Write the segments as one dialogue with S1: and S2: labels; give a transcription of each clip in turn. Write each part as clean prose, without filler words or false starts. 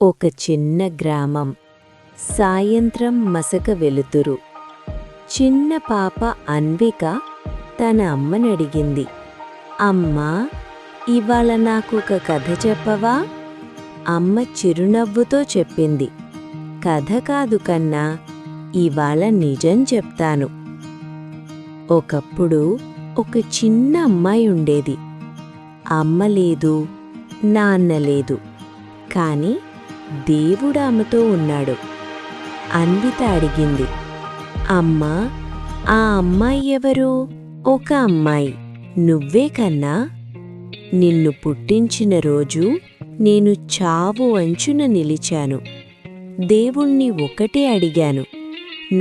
S1: ఒక చిన్న గ్రామం. సాయంత్రం మసక వెలుతురు. చిన్న పాప అన్విక తన అమ్మనడిగింది, అమ్మా, ఇవాళ నాకొక కథ చెప్పవా? అమ్మ చిరునవ్వుతో చెప్పింది, కథ కాదు కన్నా, ఇవాళ నిజం చెప్తాను. ఒకప్పుడు ఒక చిన్న అమ్మాయి ఉండేది. అమ్మ లేదు, నాన్న లేదు, కాని దేవుడు ఆమెతో ఉన్నాడు. అన్విత అడిగింది, అమ్మా, ఆ అమ్మాయి ఎవరు? ఒక అమ్మాయి, నువ్వే కన్నా? నిన్ను పుట్టించిన రోజు నేను చావు అంచున నిలిచాను. దేవుణ్ణి ఒకటే అడిగాను,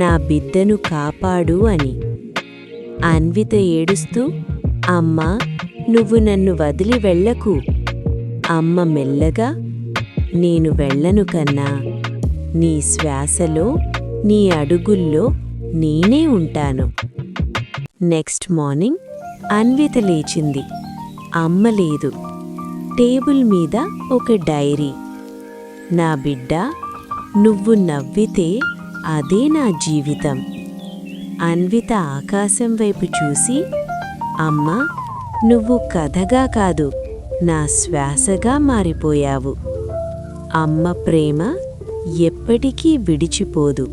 S1: నా బిడ్డను కాపాడు అని. అన్విత ఏడుస్తూ, అమ్మా, నువ్వు నన్ను వదిలి వెళ్ళకు. అమ్మ మెల్లగా, నేను వెళ్ళను కన్నా, నీ శ్వాసలో, నీ అడుగుల్లో నేనే ఉంటాను. నెక్స్ట్ మార్నింగ్ అన్విత లేచింది. అమ్మ లేదు. టేబుల్ మీద ఒక డైరీ. నా బిడ్డ, నువ్వు నవ్వితే అదే నా జీవితం. అన్విత ఆకాశం వైపు చూసి, అమ్మా, నువ్వు కథగా కాదు, నా శ్వాసగా మారిపోయావు. అమ్మ ప్రేమ ఎప్పటికీ విడిచిపోదు.